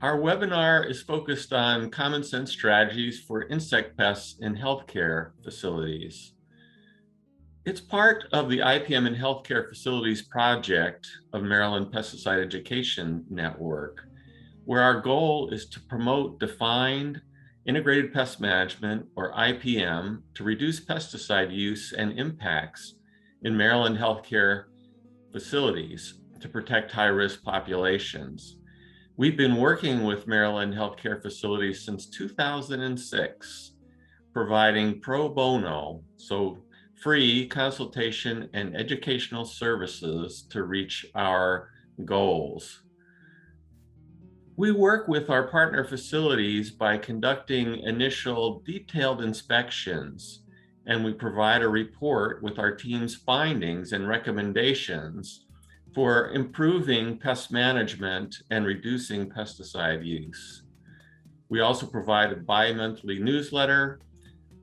Our webinar is focused on common sense strategies for insect pests in healthcare facilities. It's part of the IPM in Healthcare Facilities project of Maryland Pesticide Education Network, where our goal is to promote defined integrated pest management, or IPM, to reduce pesticide use and impacts in Maryland healthcare facilities to protect high-risk populations. We've been working with Maryland healthcare facilities since 2006, providing pro bono, so free consultation and educational services to reach our goals. We work with our partner facilities by conducting initial detailed inspections, and we provide a report with our team's findings and recommendations for improving pest management and reducing pesticide use. We also provide a bi-monthly newsletter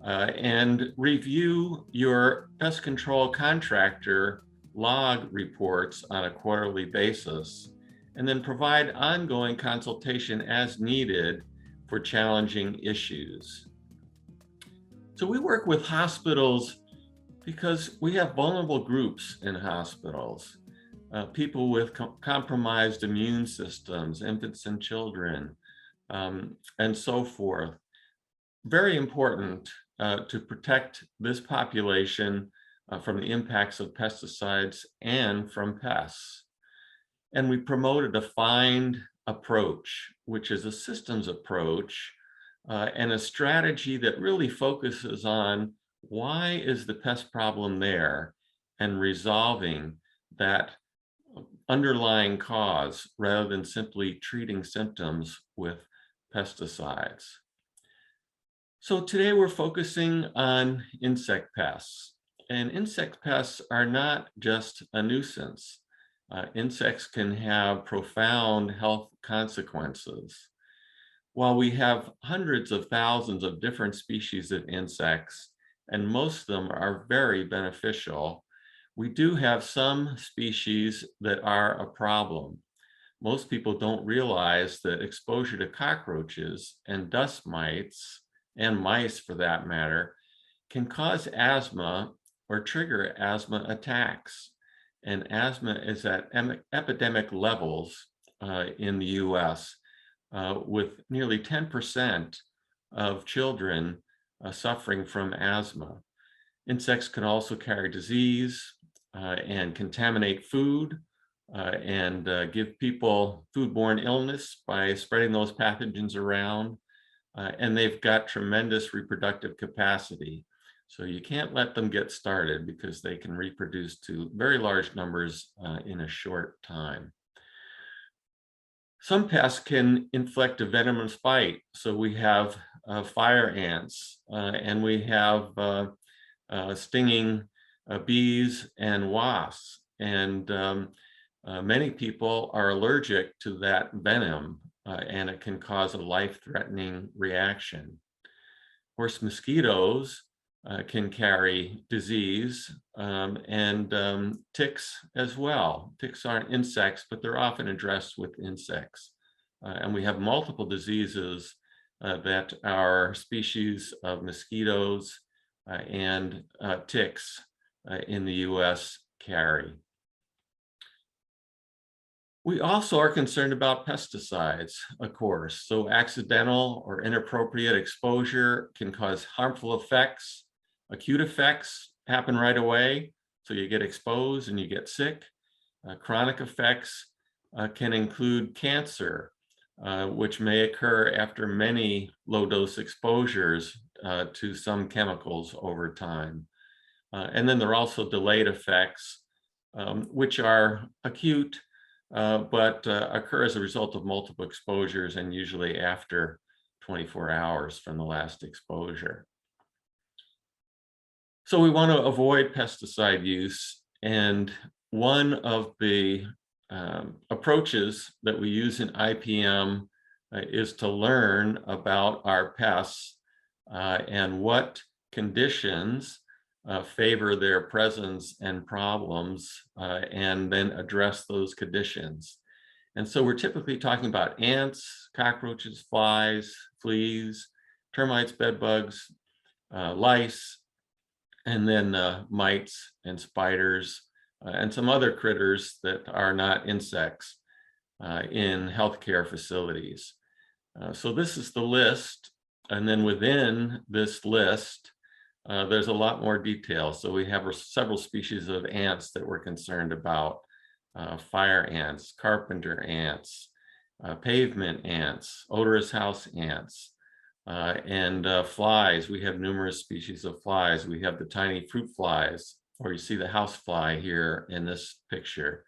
and review your pest control contractor log reports on a quarterly basis, and then provide ongoing consultation as needed for challenging issues. So we work with hospitals because we have vulnerable groups in hospitals, people with compromised immune systems, infants and children, and so forth. Very important to protect this population from the impacts of pesticides and from pests. And we promote a defined approach, which is a systems approach and a strategy that really focuses on why is the pest problem there and resolving that underlying cause rather than simply treating symptoms with pesticides. So today we're focusing on insect pests, and insect pests are not just a nuisance. Insects can have profound health consequences. While we have hundreds of thousands of different species of insects, and most of them are very beneficial, we do have some species that are a problem. Most people don't realize that exposure to cockroaches and dust mites, and mice for that matter, can cause asthma or trigger asthma attacks. And asthma is at epidemic levels in the US, with nearly 10% of children suffering from asthma. Insects can also carry disease and contaminate food and give people foodborne illness by spreading those pathogens around. And they've got tremendous reproductive capacity. So you can't let them get started because they can reproduce to very large numbers in a short time. Some pests can inflict a venomous bite. So we have fire ants and we have stinging bees and wasps. And many people are allergic to that venom and it can cause a life-threatening reaction. Horse mosquitoes can carry disease and ticks as well. Ticks aren't insects, but they're often addressed with insects. And we have multiple diseases that our species of mosquitoes and ticks in the US carry. We also are concerned about pesticides, of course. So accidental or inappropriate exposure can cause harmful effects. Acute effects happen right away, so you get exposed and you get sick. Chronic effects can include cancer, which may occur after many low-dose exposures to some chemicals over time. And then there are also delayed effects, which are acute, but occur as a result of multiple exposures and usually after 24 hours from the last exposure. So we want to avoid pesticide use, and one of the approaches that we use in IPM is to learn about our pests and what conditions favor their presence and problems, and then address those conditions. And so we're typically talking about ants, cockroaches, flies, fleas, termites, bed bugs, lice, and then mites and spiders, and some other critters that are not insects in healthcare facilities. So this is the list. And then within this list, there's a lot more detail. So we have several species of ants that we're concerned about. Fire ants, carpenter ants, pavement ants, odorous house ants, and flies. We have numerous species of flies. We have the tiny fruit flies, or you see the house fly here in this picture.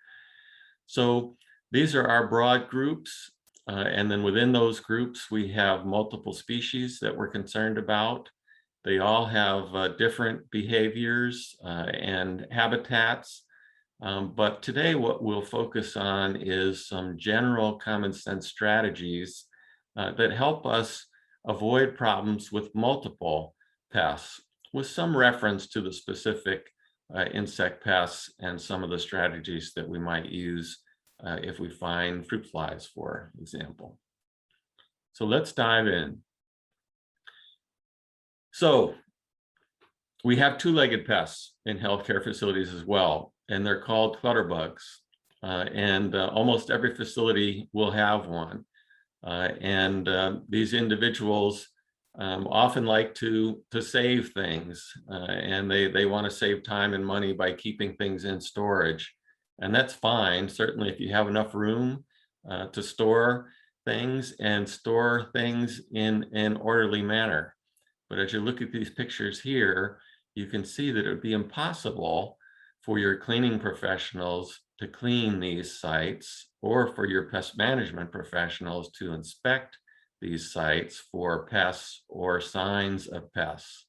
So these are our broad groups. And then within those groups, we have multiple species that we're concerned about. They all have different behaviors and habitats. But today, what we'll focus on is some general common sense strategies that help us avoid problems with multiple pests, with some reference to the specific insect pests and some of the strategies that we might use if we find fruit flies, for example. So let's dive in. So we have two-legged pests in healthcare facilities as well, and they're called clutterbugs. And almost every facility will have one. These individuals often like to save things, and they want to save time and money by keeping things in storage. And that's fine, certainly if you have enough room to store things and store things in an orderly manner. But as you look at these pictures here, you can see that it would be impossible for your cleaning professionals to clean these sites, or for your pest management professionals to inspect these sites for pests or signs of pests.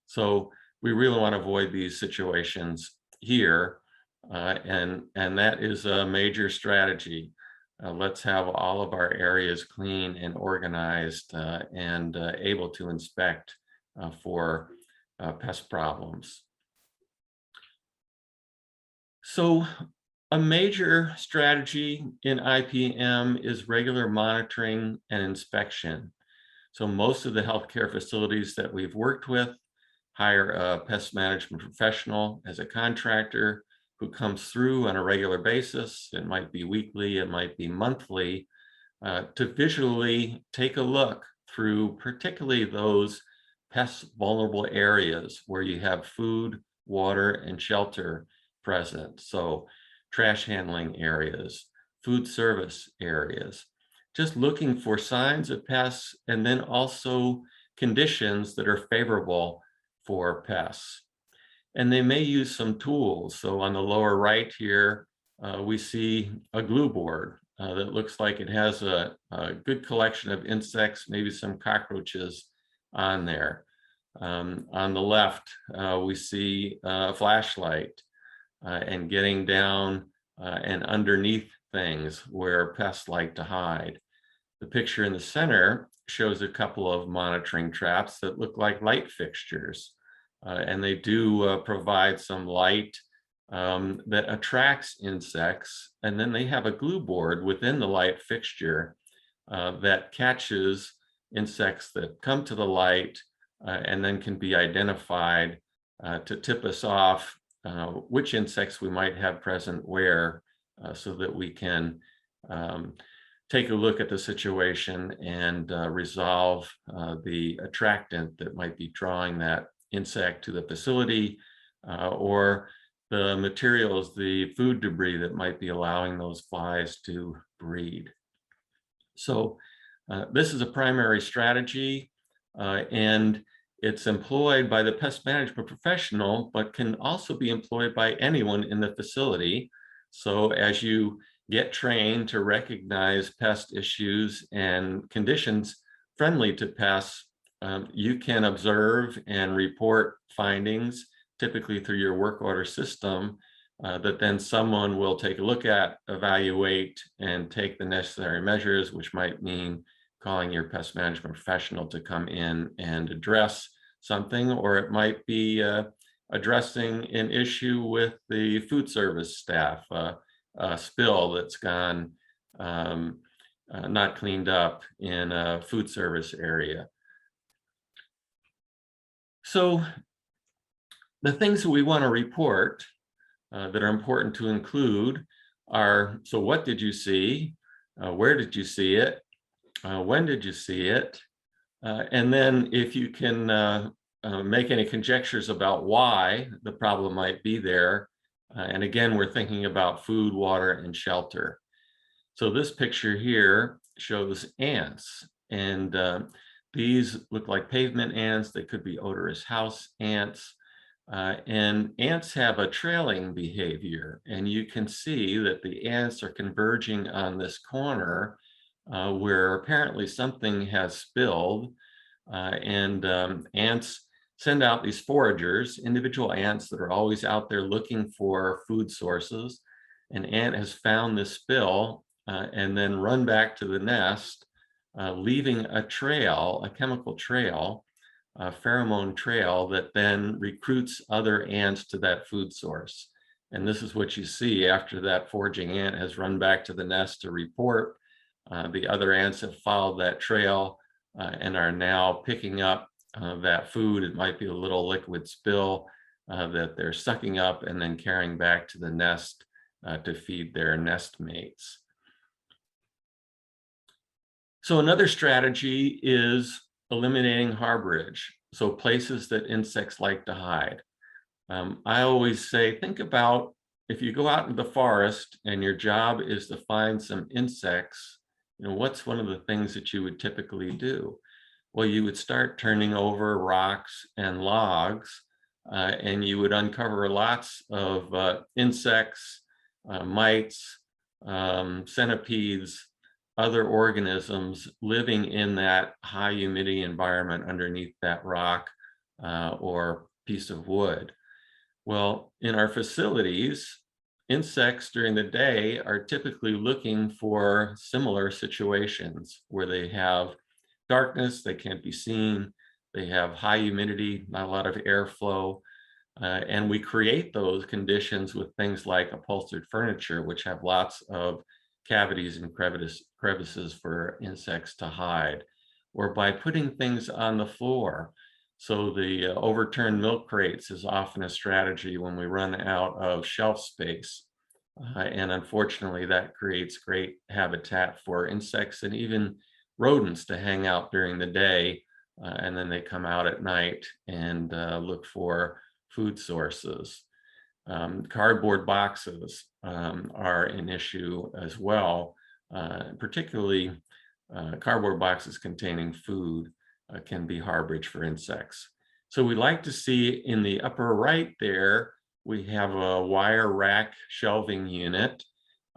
So we really want to avoid these situations here, and that is a major strategy. Let's have all of our areas clean and organized and able to inspect for pest problems. So a major strategy in IPM is regular monitoring and inspection. So most of the healthcare facilities that we've worked with hire a pest management professional as a contractor who comes through on a regular basis. It might be weekly, it might be monthly, to visually take a look through particularly those pest vulnerable areas where you have food, water, and shelter present. So trash handling areas, food service areas, just looking for signs of pests, and then also conditions that are favorable for pests. And they may use some tools. So on the lower right here, we see a glue board that looks like it has a good collection of insects, maybe some cockroaches on there. On the left, we see a flashlight and getting down and underneath things where pests like to hide. The picture in the center shows a couple of monitoring traps that look like light fixtures. And they do provide some light that attracts insects. And then they have a glue board within the light fixture that catches insects that come to the light and then can be identified to tip us off which insects we might have present where, so that we can take a look at the situation and resolve the attractant that might be drawing that insect to the facility, or the materials, the food debris that might be allowing those flies to breed. So this is a primary strategy, and it's employed by the pest management professional, but can also be employed by anyone in the facility. So as you get trained to recognize pest issues and conditions friendly to pests, you can observe and report findings, typically through your work order system, that then someone will take a look at, evaluate, and take the necessary measures, which might mean calling your pest management professional to come in and address something, or it might be addressing an issue with the food service staff, a spill that's gone not cleaned up in a food service area. So the things that we want to report that are important to include are, so what did you see? Where did you see it? When did you see it? And then if you can make any conjectures about why the problem might be there. And again, we're thinking about food, water, and shelter. So this picture here shows ants, and these look like pavement ants. They could be odorous house ants. And ants have a trailing behavior, and you can see that the ants are converging on this corner where apparently something has spilled, and ants send out these foragers, individual ants that are always out there looking for food sources. An ant has found this spill and then run back to the nest, leaving a trail, a chemical trail, a pheromone trail that then recruits other ants to that food source. And this is what you see after that foraging ant has run back to the nest to report. The other ants have followed that trail and are now picking up that food. It might be a little liquid spill that they're sucking up and then carrying back to the nest to feed their nest mates. So another strategy is eliminating harborage, so places that insects like to hide. I always say, think about if you go out in the forest and your job is to find some insects, what's one of the things that you would typically do? Well, you would start turning over rocks and logs, and you would uncover lots of insects, mites, centipedes, other organisms living in that high humidity environment underneath that rock or piece of wood. Well, in our facilities, insects during the day are typically looking for similar situations where they have darkness, they can't be seen, they have high humidity, not a lot of airflow, and we create those conditions with things like upholstered furniture, which have lots of cavities and crevices for insects to hide, or by putting things on the floor. So the overturned milk crates is often a strategy when we run out of shelf space. And unfortunately, that creates great habitat for insects and even rodents to hang out during the day. And then they come out at night and look for food sources. Cardboard boxes are an issue as well, particularly cardboard boxes containing food can be harborage for insects. So we like to see in the upper right there, we have a wire rack shelving unit,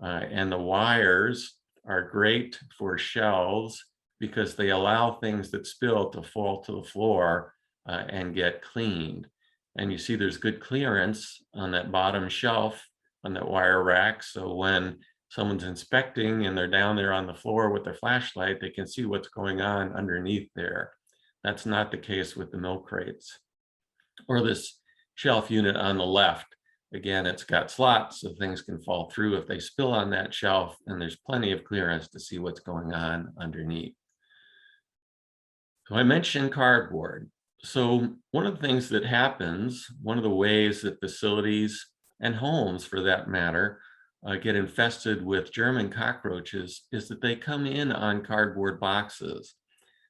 and the wires are great for shelves because they allow things that spill to fall to the floor and get cleaned. And you see there's good clearance on that bottom shelf on that wire rack. So when someone's inspecting and they're down there on the floor with their flashlight, they can see what's going on underneath there. That's not the case with the milk crates. Or this shelf unit on the left. Again, it's got slots so things can fall through if they spill on that shelf, and there's plenty of clearance to see what's going on underneath. So I mentioned cardboard. So one of the things that happens, one of the ways that facilities and homes for that matter get infested with German cockroaches is that they come in on cardboard boxes.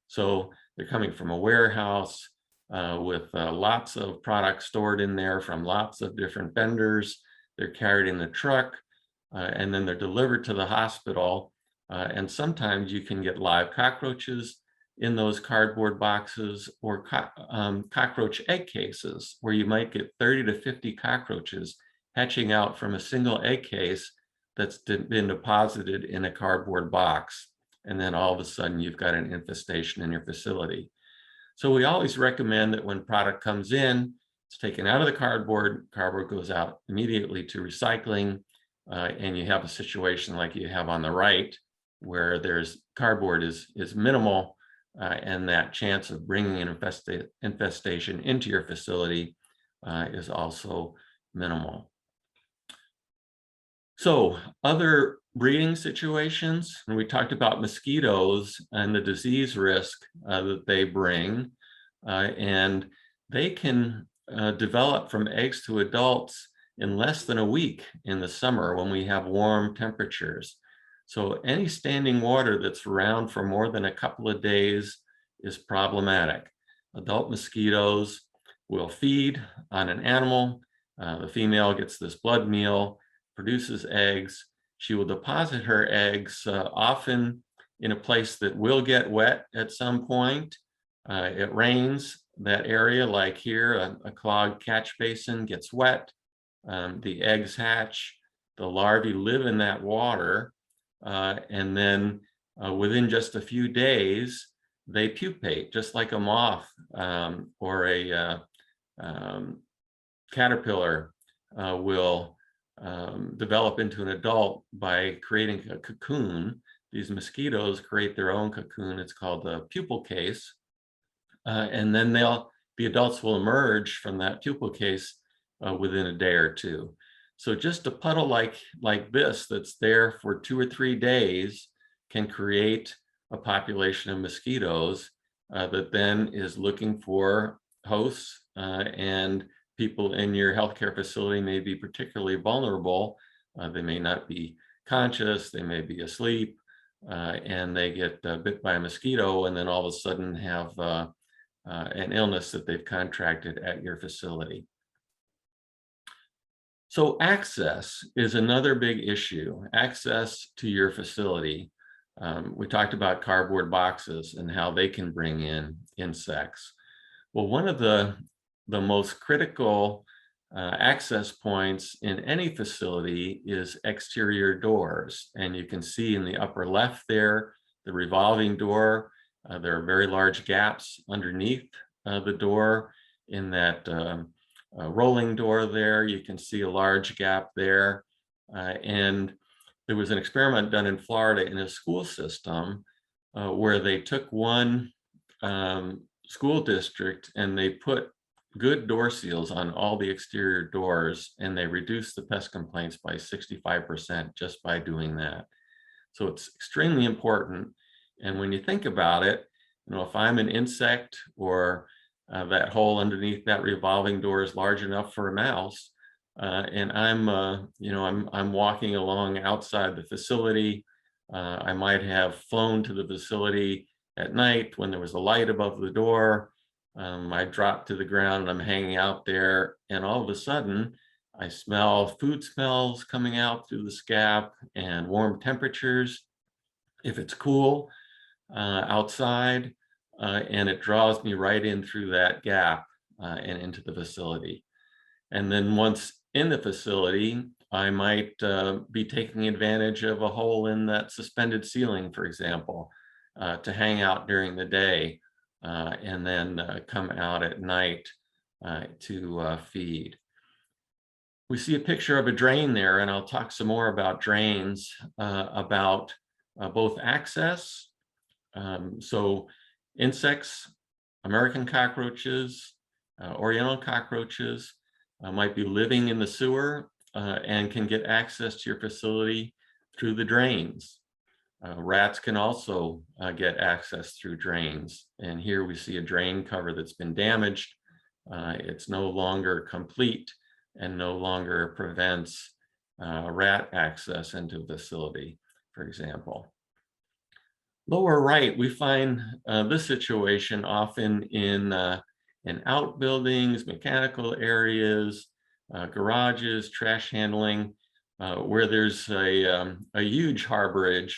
So they're coming from a warehouse with lots of products stored in there from lots of different vendors. They're carried in the truck and then they're delivered to the hospital. And sometimes you can get live cockroaches in those cardboard boxes, or cockroach egg cases where you might get 30 to 50 cockroaches hatching out from a single egg case that's been deposited in a cardboard box. And then all of a sudden you've got an infestation in your facility. So we always recommend that when product comes in, it's taken out of the cardboard goes out immediately to recycling, and you have a situation like you have on the right, where there's cardboard is minimal, and that chance of bringing an infestation into your facility is also minimal. So other breeding situations, and we talked about mosquitoes and the disease risk that they bring, and they can develop from eggs to adults in less than a week in the summer when we have warm temperatures. So any standing water that's around for more than a couple of days is problematic. Adult mosquitoes will feed on an animal. The female gets this blood meal, produces eggs. She will deposit her eggs often in a place that will get wet at some point. It rains, that area, like here, a clogged catch basin gets wet. The eggs hatch, the larvae live in that water, and then within just a few days, they pupate, just like a moth or a caterpillar will develop into an adult by creating a cocoon. These mosquitoes create their own cocoon. It's called the pupal case. And then the adults will emerge from that pupal case within a day or two. So just a puddle like this that's there for 2 or 3 days can create a population of mosquitoes that then is looking for hosts, and people in your healthcare facility may be particularly vulnerable. They may not be conscious, they may be asleep, and they get bit by a mosquito and then all of a sudden have an illness that they've contracted at your facility. So access is another big issue, access to your facility. We talked about cardboard boxes and how they can bring in insects. Well, one of the most critical access points in any facility is exterior doors. And you can see in the upper left there, the revolving door. There are very large gaps underneath the door. In that rolling door there, you can see a large gap there. And there was an experiment done in Florida in a school system where they took one school district and they put good door seals on all the exterior doors, and they reduced the pest complaints by 65% just by doing that. So it's extremely important. And when you think about it, if I'm an insect or that hole underneath that revolving door is large enough for a mouse, and I'm walking along outside the facility, I might have flown to the facility at night when there was a light above the door. I dropped to the ground and I'm hanging out there, and all of a sudden I smell food smells coming out through the scab and warm temperatures. If it's cool outside, and it draws me right in through that gap and into the facility. And then once in the facility, I might be taking advantage of a hole in that suspended ceiling, for example, to hang out during the day and then come out at night to feed. We see a picture of a drain there, and I'll talk some more about drains, about both access. So insects, American cockroaches, Oriental cockroaches might be living in the sewer and can get access to your facility through the drains. Rats can also get access through drains. And here we see a drain cover that's been damaged. It's no longer complete and no longer prevents rat access into the facility, for example. Lower right, we find this situation often in outbuildings, mechanical areas, garages, trash handling, where there's a huge harborage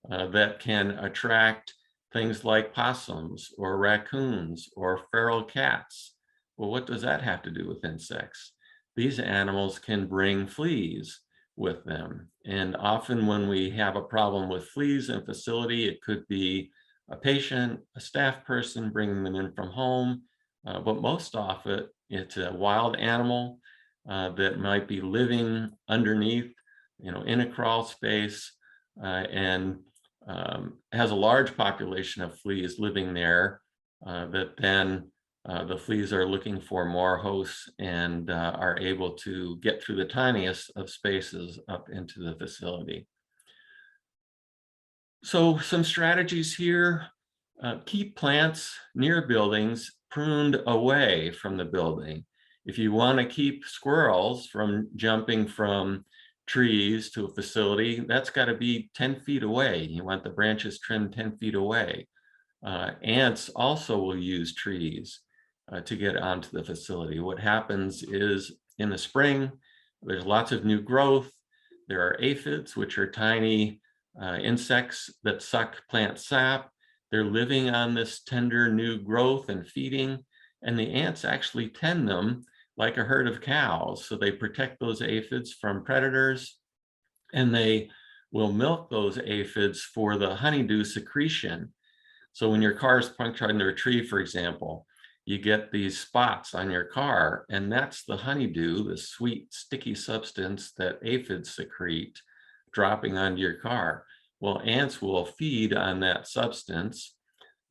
that can attract things like possums or raccoons or feral cats. Well, what does that have to do with insects? These animals can bring fleas with them. And often when we have a problem with fleas in a facility, it could be a patient, a staff person bringing them in from home, but most often it's a wild animal that might be living underneath, in a crawl space, and has a large population of fleas living there that then the fleas are looking for more hosts and are able to get through the tiniest of spaces up into the facility. So some strategies here, keep plants near buildings pruned away from the building. If you want to keep squirrels from jumping from trees to a facility, that's got to be 10 feet away. You want the branches trimmed 10 feet away. Ants also will use trees to get onto the facility. What happens is in the spring, there's lots of new growth. There are aphids, which are tiny insects that suck plant sap. They're living on this tender new growth and feeding, and the ants actually tend them like a herd of cows. So they protect those aphids from predators, and they will milk those aphids for the honeydew secretion. So when your car is punctured under a tree, for example, you get these spots on your car, and that's the honeydew, the sweet, sticky substance that aphids secrete dropping onto your car. Well, ants will feed on that substance.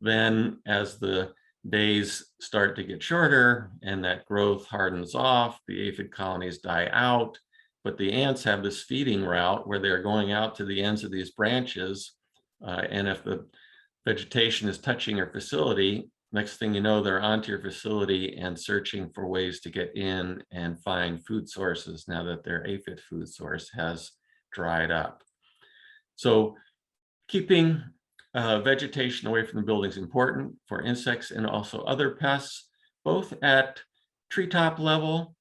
Then as the days start to get shorter and that growth hardens off, the aphid colonies die out, but the ants have this feeding route where they're going out to the ends of these branches. And if the vegetation is touching your facility, next thing you know, they're onto your facility and searching for ways to get in and find food sources now that their aphid food source has dried up. So keeping vegetation away from the building is important for insects and also other pests, both at treetop level,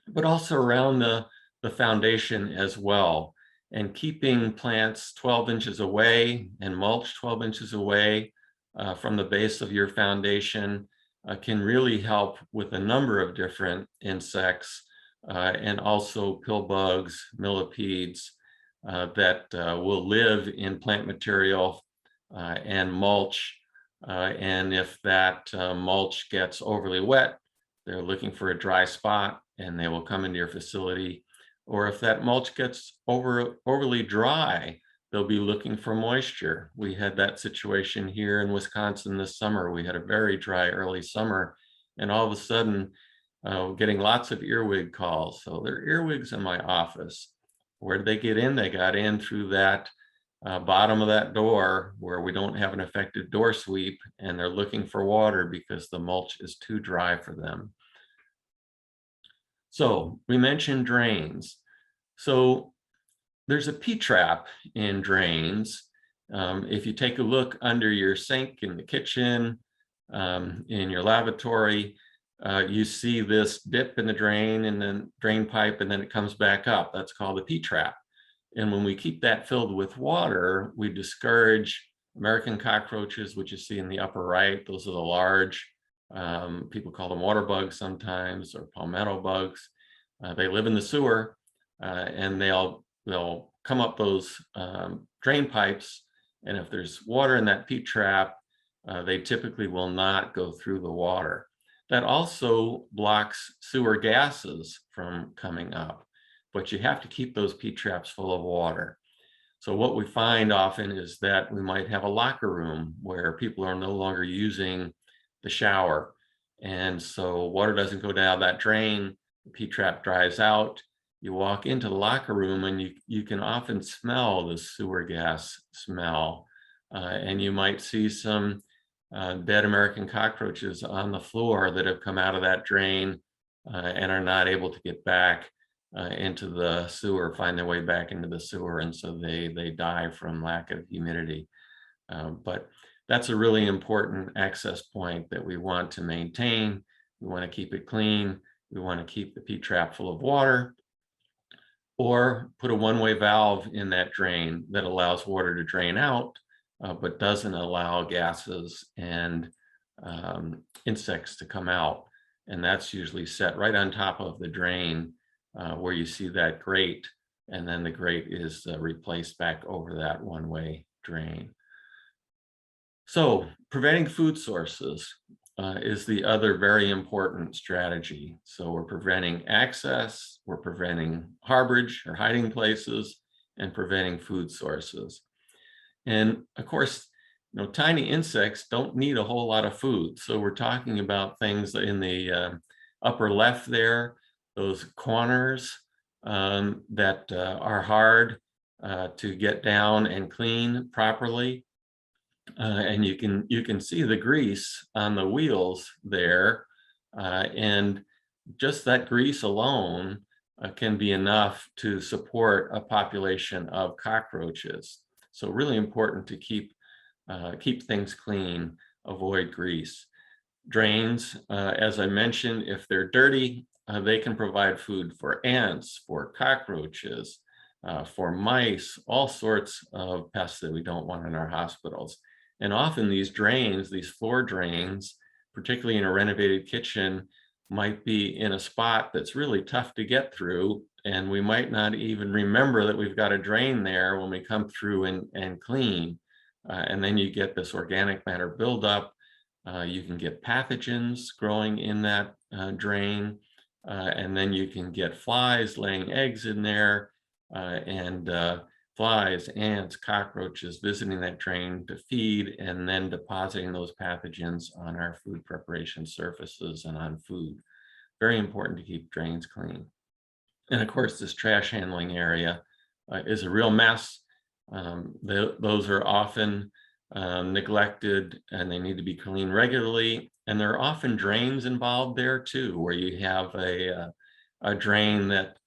but also around the foundation as well. And keeping plants 12 inches away and mulch 12 inches away from the base of your foundation can really help with a number of different insects and also pill bugs, millipedes that will live in plant material and mulch. And if that mulch gets overly wet, they're looking for a dry spot and they will come into your facility. Or if that mulch gets overly dry, they'll be looking for moisture. We had that situation here in Wisconsin this summer. We had a very dry early summer, and all of a sudden, getting lots of earwig calls. So there are earwigs in my office. Where did they get in? They got in through that bottom of that door where we don't have an effective door sweep, and they're looking for water because the mulch is too dry for them. So we mentioned drains. So there's a P-trap in drains. If you take a look under your sink in the kitchen, in your lavatory, you see this dip in the drain and then drain pipe, and then it comes back up. That's called a P-trap. And when we keep that filled with water, we discourage American cockroaches, which you see in the upper right. Those are the large, people call them water bugs sometimes, or palmetto bugs. They live in the sewer, and they'll come up those drain pipes. And if there's water in that P-trap, they typically will not go through the water. That also blocks sewer gases from coming up, but you have to keep those P-traps full of water. So what we find often is that we might have a locker room where people are no longer using the shower. And so water doesn't go down that drain, the P-trap dries out. You walk into the locker room and you can often smell the sewer gas smell. And you might see some dead American cockroaches on the floor that have come out of that drain and are not able to get back into the sewer, find their way back into the sewer. And so they die from lack of humidity. But that's a really important access point that we want to maintain. We want to keep it clean. We want to keep the P-trap full of water, or put a one-way valve in that drain that allows water to drain out, but doesn't allow gases and insects to come out. And that's usually set right on top of the drain where you see that grate, and then the grate is replaced back over that one-way drain. So preventing food sources is the other very important strategy. So we're preventing access, we're preventing harborage or hiding places, and preventing food sources. And of course, tiny insects don't need a whole lot of food. So we're talking about things in the upper left there, those corners that are hard to get down and clean properly. And you can see the grease on the wheels there, and just that grease alone can be enough to support a population of cockroaches. So really important to keep things clean, avoid grease. Drains, as I mentioned, if they're dirty, they can provide food for ants, for cockroaches, for mice, all sorts of pests that we don't want in our hospitals. And often these drains, these floor drains, particularly in a renovated kitchen, might be in a spot that's really tough to get through. And we might not even remember that we've got a drain there when we come through and clean. And then you get this organic matter buildup. You can get pathogens growing in that drain. And then you can get flies laying eggs in there, and flies, ants, cockroaches visiting that drain to feed and then depositing those pathogens on our food preparation surfaces and on food. Very important to keep drains clean. And of course, this trash handling area is a real mess. Those are often neglected, and they need to be cleaned regularly. And there are often drains involved there too, where you have a drain that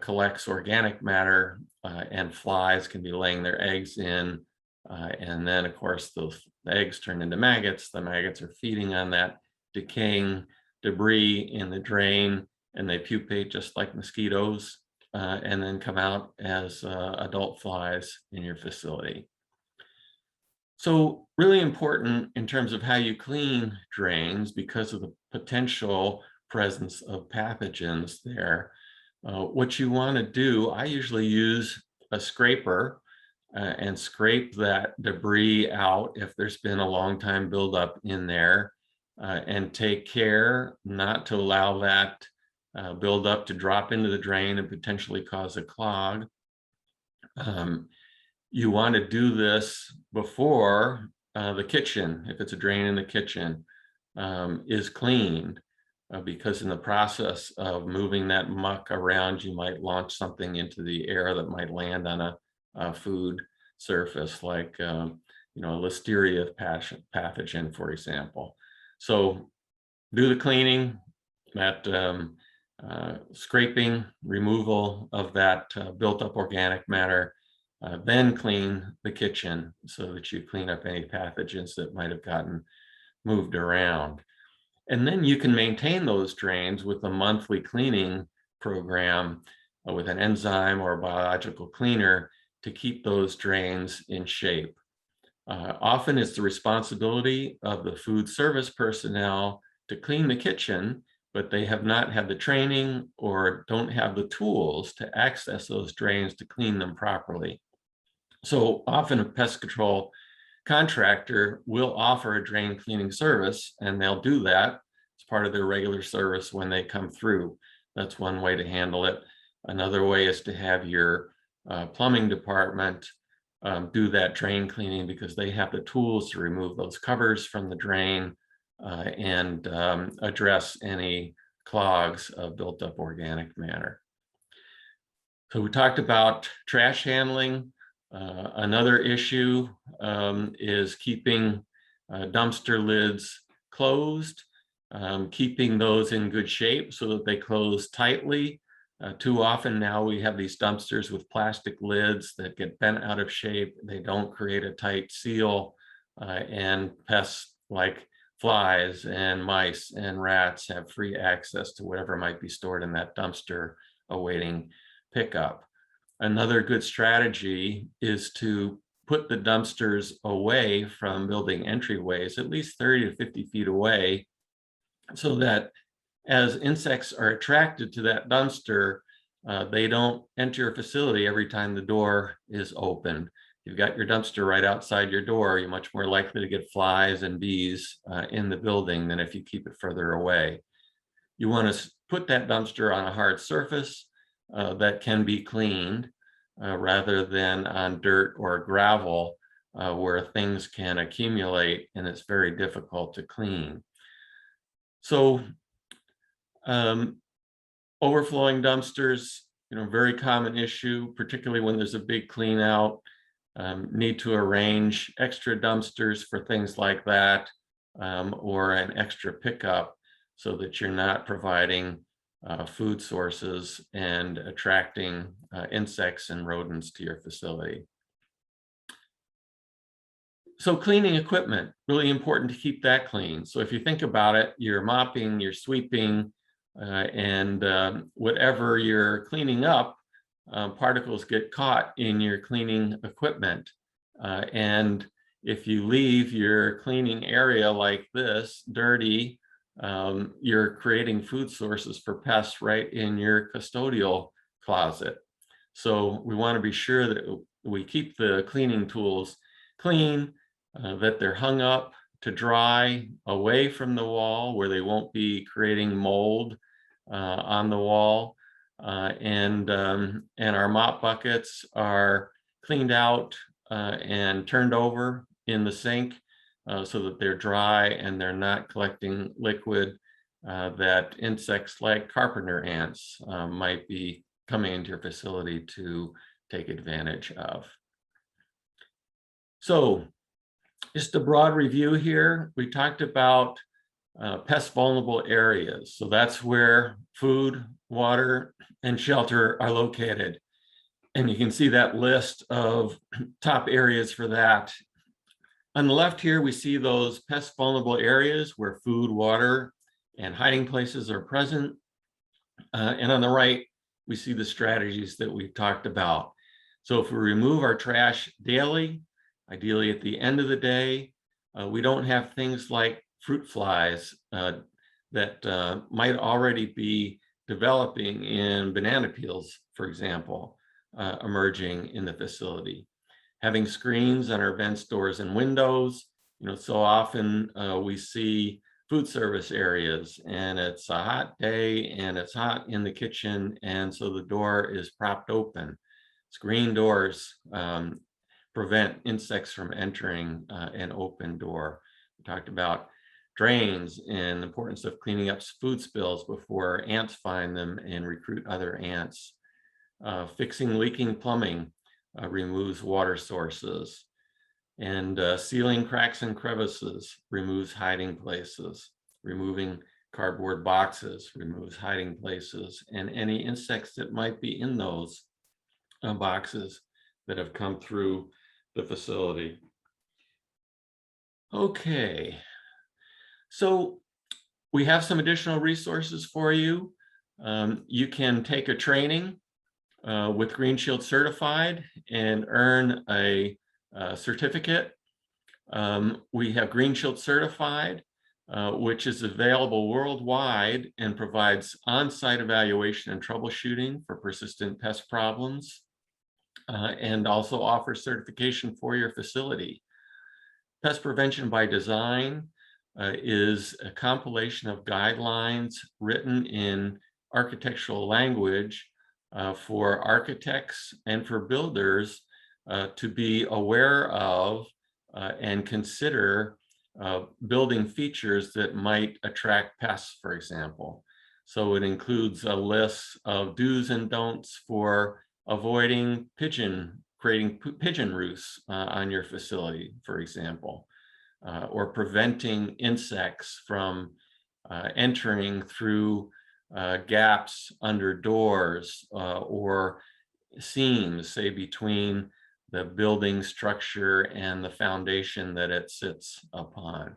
collects organic matter, and flies can be laying their eggs in. And then, of course, those eggs turn into maggots. The maggots are feeding on that decaying debris in the drain, and they pupate just like mosquitoes, and then come out as adult flies in your facility. So really important in terms of how you clean drains because of the potential presence of pathogens there. What you want to do, I usually use a scraper and scrape that debris out if there's been a long time buildup in there, and take care not to allow that buildup to drop into the drain and potentially cause a clog. You want to do this before the kitchen, if it's a drain in the kitchen, is cleaned. Because in the process of moving that muck around, you might launch something into the air that might land on a food surface, like a listeria pathogen, for example. So do the cleaning, that scraping, removal of that built up organic matter, then clean the kitchen so that you clean up any pathogens that might have gotten moved around. And then you can maintain those drains with a monthly cleaning program with an enzyme or a biological cleaner to keep those drains in shape. Often it's the responsibility of the food service personnel to clean the kitchen, but they have not had the training or don't have the tools to access those drains to clean them properly. So often a pest control contractor will offer a drain cleaning service, and they'll do that as part of their regular service when they come through. That's one way to handle it. Another way is to have your plumbing department do that drain cleaning, because they have the tools to remove those covers from the drain and address any clogs of built up organic matter. So we talked about trash handling. Another issue is keeping dumpster lids closed, keeping those in good shape so that they close tightly. Too often now we have these dumpsters with plastic lids that get bent out of shape. They don't create a tight seal, and pests like flies and mice and rats have free access to whatever might be stored in that dumpster awaiting pickup. Another good strategy is to put the dumpsters away from building entryways, at least 30 to 50 feet away, so that as insects are attracted to that dumpster, they don't enter your facility every time the door is open. You've got your dumpster right outside your door, you're much more likely to get flies and bees in the building than if you keep it further away. You want to put that dumpster on a hard surface that can be cleaned, rather than on dirt or gravel where things can accumulate and it's very difficult to clean. So overflowing dumpsters very common issue, particularly when there's a big clean out. Need to arrange extra dumpsters for things like that, or an extra pickup so that you're not providing food sources and attracting insects and rodents to your facility. So cleaning equipment, really important to keep that clean. So if you think about it, you're mopping, you're sweeping, and whatever you're cleaning up, particles get caught in your cleaning equipment. And if you leave your cleaning area like this dirty, you're creating food sources for pests right in your custodial closet. So we want to be sure that we keep the cleaning tools clean, that they're hung up to dry away from the wall where they won't be creating mold on the wall. And our mop buckets are cleaned out and turned over in the sink so that they're dry and they're not collecting liquid that insects like carpenter ants might be coming into your facility to take advantage of. So just a broad review here. We talked about pest vulnerable areas. So that's where food, water, and shelter are located. And you can see that list of top areas for that. On the left here, we see those pest vulnerable areas where food, water, and hiding places are present. And on the right, we see the strategies that we've talked about. So if we remove our trash daily, ideally at the end of the day, we don't have things like fruit flies that might already be developing in banana peels, for example, emerging in the facility. Having screens on our vents, doors, and windows, so often we see food service areas and it's a hot day and it's hot in the kitchen, and so the door is propped open. Screen doors prevent insects from entering an open door. We talked about drains and the importance of cleaning up food spills before ants find them and recruit other ants. Fixing leaking plumbing removes water sources, and sealing cracks and crevices removes hiding places. Removing cardboard boxes removes hiding places and any insects that might be in those boxes that have come through the facility. Okay, so we have some additional resources for you. You can take a training with Green Shield Certified and earn a certificate. We have Green Shield Certified, which is available worldwide and provides on-site evaluation and troubleshooting for persistent pest problems, and also offers certification for your facility. Pest Prevention by Design is a compilation of guidelines written in architectural language for architects and for builders to be aware of and consider building features that might attract pests, for example. So it includes a list of do's and don'ts for avoiding creating pigeon roosts on your facility, for example, or preventing insects from entering through gaps under doors or seams, say, between the building structure and the foundation that it sits upon.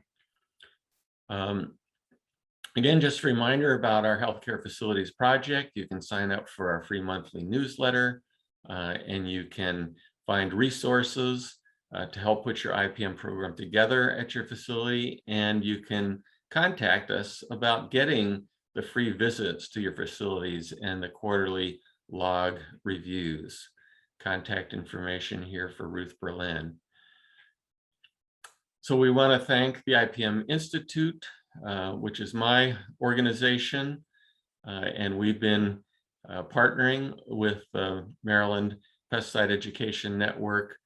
Again, just a reminder about our healthcare facilities project. You can sign up for our free monthly newsletter, and you can find resources to help put your IPM program together at your facility, and you can contact us about getting the free visits to your facilities and the quarterly log reviews. Contact information here for Ruth Berlin. So we want to thank the IPM Institute, which is my organization, and we've been partnering with Maryland Pesticide Education Network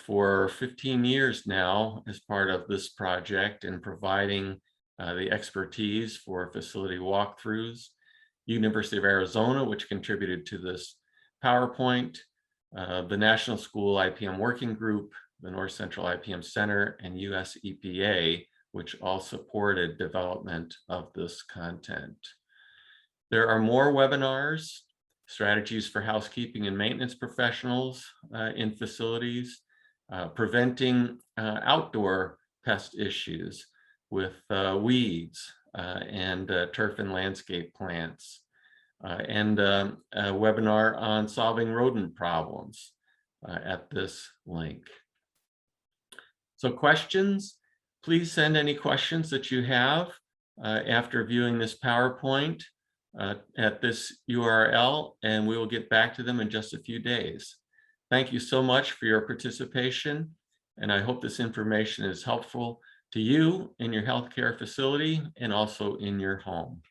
for 15 years now as part of this project and providing the expertise for facility walkthroughs. University of Arizona, which contributed to this PowerPoint, the National School IPM Working Group, the North Central IPM Center, and US EPA, which all supported development of this content. There are more webinars, strategies for housekeeping and maintenance professionals in facilities, preventing outdoor pest issues with weeds and turf and landscape plants, and a webinar on solving rodent problems at this link. So questions, please send any questions that you have after viewing this PowerPoint at this URL, and we will get back to them in just a few days. Thank you so much for your participation, and I hope this information is helpful to you in your healthcare facility and also in your home.